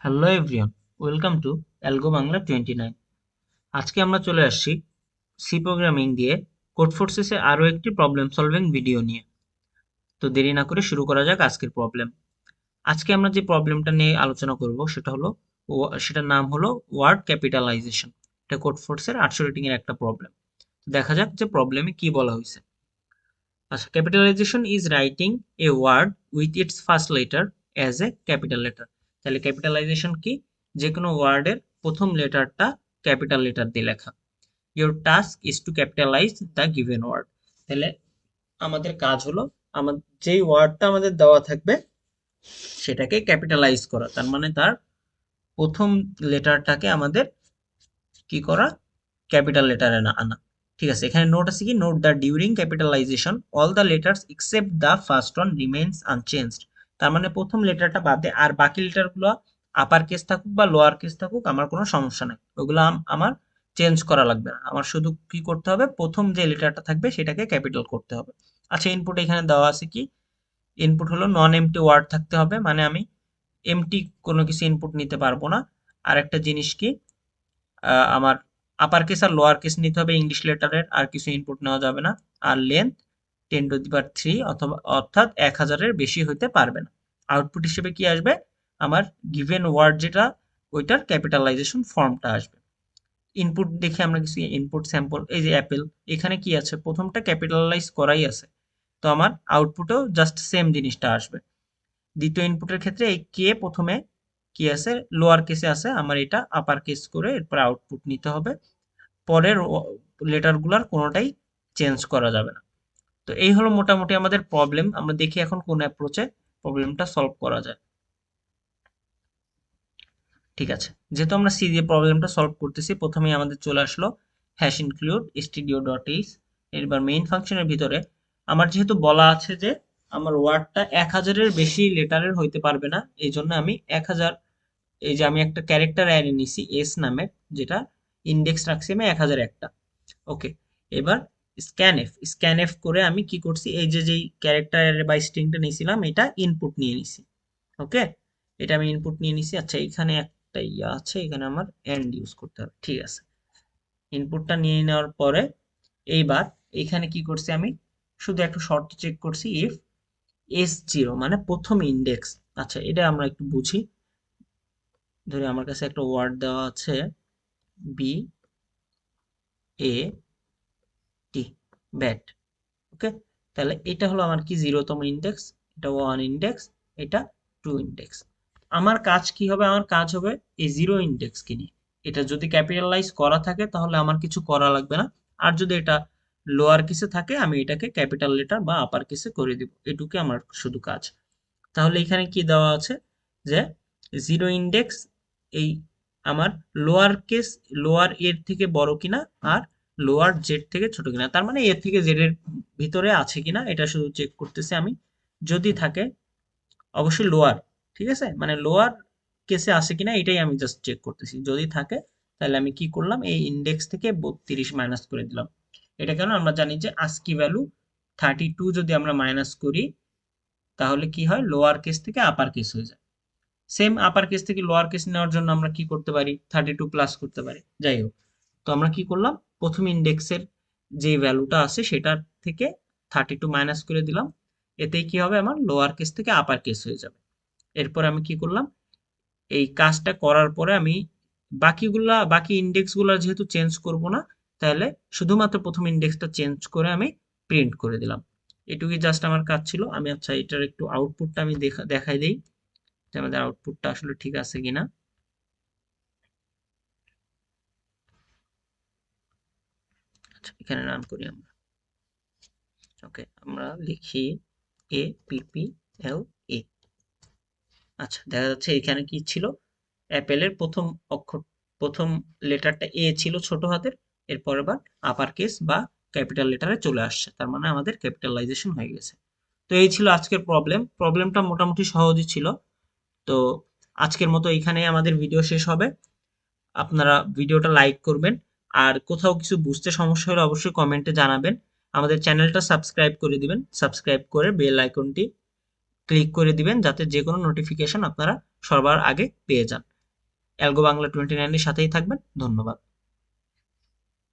Hello everyone, welcome to algo Bangla 29। আজকে আমরা চলে আসছি সি প্রোগ্রামিং দিয়ে কোড ফোর্সেসে আরও একটি প্রবলেম সলভিং ভিডিও নিয়ে। তো দেরি না করে শুরু করা যাক আজকের প্রবলেম। আজকে আমরা যে প্রবলেমটা নিয়ে আলোচনা করব সেটার নাম হলো ওয়ার্ড ক্যাপিটালাইজেশন। এটা কোড ফোর্সের 800 রেটিং এর একটা প্রবলেম। দেখা যাক যে প্রবলেমে কি বলা হয়েছে। আচ্ছা, capitalization is writing a word with its first letter as a capital letter. তাহলে ক্যাপিটালাইজেশন কি? যে কোনো ওয়ার্ডের প্রথম লেটারটা ক্যাপিটাল লেটার দিয়ে লেখা। Your task is to capitalize the given word. তাহলে আমাদের কাজ হলো আমার যেই ওয়ার্ডটা আমাদের দেওয়া থাকবে সেটাকে ক্যাপিটালাইজ করা, তার মানে তার প্রথম লেটারটাকে আমাদের কি করা, ক্যাপিটাল লেটারে না আনা। ঠিক আছে, এখানে নোট আছে কি, note the during capitalization all the letters except the first one remains unchanged. তার মানে প্রথম লেটারটা বাদে আর বাকি লেটারগুলো আপার কেস থাকুক বা লোয়ার কেস থাকুক আমার কোনো সমস্যা নাই, ওগুলো আমার চেঞ্জ করা লাগবে না। আমার শুধু কি করতে হবে, প্রথম যে লেটারটা থাকবে সেটাকে ক্যাপিটাল করতে হবে। আচ্ছা, ইনপুট এখানে দেওয়া আছে কি, ইনপুট হলো নন এমটি ওয়ার্ড থাকতে হবে, মানে আমি এমটি কোনো কিছু ইনপুট নিতে পারবো না। আর একটা জিনিস কি, আমার আপার কেস আর লোয়ার কেস নিতে হবে ইংলিশ লেটারের, আর কিছু ইনপুট নেওয়া যাবে না। আর লেন্থ 10^3 অথবা অর্থাৎ 1000-এর বেশি হইতে পারবে না। আউটপুট হিসেবে কি আসবে, আমার গিভেন ওয়ার্ড যেটা ওইটার ক্যাপিটালাইজেশন ফর্মটা আসবে। ইনপুট দেখে আমরা কিছু ইনপুট স্যাম্পল, এই যে অ্যাপেল, এখানে কি আছে, প্রথমটা ক্যাপিটালাইজ করাই আছে, তো আমার আউটপুটেও জাস্ট সেম জিনিসটা আসবে। দ্বিতীয় ইনপুটের ক্ষেত্রে এই কে প্রথমে কি আছে, লোয়ার কেসে আছে, আমার এটা আপার কেস করে এরপর আউটপুট নিতে হবে। পরের লেটারগুলোর কোনোটাই চেঞ্জ করা যাবে না। তো এই হলো মোটামুটি আমাদের প্রবলেম। আমরা দেখি এখন কোন অ্যাপ্রোচে প্রবলেমটা সলভ করা যায়। ঠিক আছে, যেহেতু আমরা সি দিয়ে প্রবলেমটা সলভ করতেছি, প্রথমেই আমাদের চলে আসলো hash include studio dot H. এবার মেইন ফাংশনের ভিতরে আমার যেহেতু বলা আছে যে আমার ওয়ার্ডটা 1000-এর বেশি লেটারের হইতে পারবে না, এই জন্য আমি 1000, এই যে আমি একটা ক্যারেক্টার অ্যারে নিছি এস নামে, যেটা ইন্ডেক্স রাখছি আমি 1001টা। ওকে, এবার স্ক্যানএফ করে আমি কি করছি, এই যে যেই ক্যারেক্টার অ্যারে বা স্ট্রিংটা নিয়েছিলাম এটা ইনপুট নিয়ে নিছি। ওকে, এটা আমি ইনপুট নিয়ে নিছি। আচ্ছা, এখানে একটা ইয়া আছে, এখানে আমার এন্ড ইউজ করতে হবে। ঠিক আছে, ইনপুটটা নিয়ে নেওয়ার পরে এইবার এখানে কি করছি, আমি শুধু একটা শর্ত চেক করছি, ইফ S0 মানে প্রথম ইন্ডেক্স। আচ্ছা, এটা আমরা একটু বুঝি। ধরে আমার কাছে একটা ওয়ার্ড দেওয়া আছে BAT, ব্যাট। ওকে, তাহলে এটা হলো আমার কি 0তম ইন্ডেক্স, এটা 1 ইন্ডেক্স, এটা 2 ইন্ডেক্স। আমার কাজ কি হবে, আমার কাজ হবে এই 0 ইন্ডেক্স কে নিয়ে। এটা যদি ক্যাপিটালাইজ করা থাকে তাহলে আমার কিছু করা লাগবে না, আর যদি এটা লোয়ার কেসে থাকে আমি এটাকে ক্যাপিটাল লেটার বা আপার কেসে করে দিব, এটুকু আমার শুধু কাজ। তাহলে এখানে কি দেওয়া আছে যে 0 ইন্ডেক্স, এই আমার লোয়ার কেস, লোয়ার এর থেকে বড় কিনা আর লোয়ার জেড থেকে ছোট কিনা, তার মানে এ থেকে জেড এর ভিতরে আছে কিনা এটা শুধু চেক করতেছি আমি। যদি থাকে, অবশ্যই লোয়ার, ঠিক আছে, মানে লোয়ার কেসে আছে কিনা এটাই আমি জাস্ট চেক করতেছি। যদি থাকে তাহলে আমি কি করলাম, এই ইন্ডেক্স থেকে 32 মাইনাস করে দিলাম। এটা কেন, আমরা জানি যে আস্কি ভ্যালু 32 যদি আমরা মাইনাস করি তাহলে কি হয়, লোয়ার কেস থেকে আপার কেস হয়ে যায়। সেম আপার কেস থেকে লোয়ার কেস নেওয়ার জন্য আমরা কি করতে পারি, 32 প্লাস করতে পারি। যাই হোক, তো আমরা কি করলাম, প্রথম ইন্ডেক্সের যে ভ্যালুটা আছে সেটার থেকে 32 মাইনাস করে দিলাম। এতেই কি হবে, আমার লোয়ার কেস থেকে আপার কেস হয়ে যাবে। এরপর আমি কি করলাম, এই কাজটা করার পরে আমি বাকি ইন্ডেক্সগুলো যেহেতু চেঞ্জ করব না, তাহলে শুধুমাত্র প্রথম ইন্ডেক্সটা চেঞ্জ করে আমি প্রিন্ট করে দিলাম। এটুকুই জাস্ট আমার কাজ ছিল। আমি আচ্ছা এটার একটু আউটপুটটা আমি দেখাই দেই যে আমাদের আউটপুটটা আসলে ঠিক আছে কিনা। আচ্ছা, এখানে রান করি আমরা। ওকে, আমরা লিখি APPLA। আচ্ছা, দেখা যাচ্ছে এখানে কি ছিল, অ্যাপেলের প্রথম অক্ষর, প্রথম লেটারটা এ ছিল ছোট হাতের, এরপর আবার আপার কেস বা ক্যাপিটাল লেটারে চলে আসছে, তার মানে আমাদের ক্যাপিটালাইজেশন হয়ে গেছে। তো এই ছিল আজকের প্রবলেমটা মোটামুটি সহজই ছিল। তো আজকের মতো এইখানেই আমাদের ভিডিও শেষ হবে। আপনারা ভিডিওটা লাইক করবেন, আর কোথাও কিছু বুঝতে সমস্যা হলে অবশ্যই কমেন্টে জানাবেন। আমাদের চ্যানেলটা সাবস্ক্রাইব করে দিবেন, সাবস্ক্রাইব করে বেল আইকনটি ক্লিক করে দিবেন যাতে যে কোনো নোটিফিকেশন আপনারা সবার আগে পেয়ে যান। অ্যালগো বাংলা 29 এর সাথেই থাকবেন। ধন্যবাদ।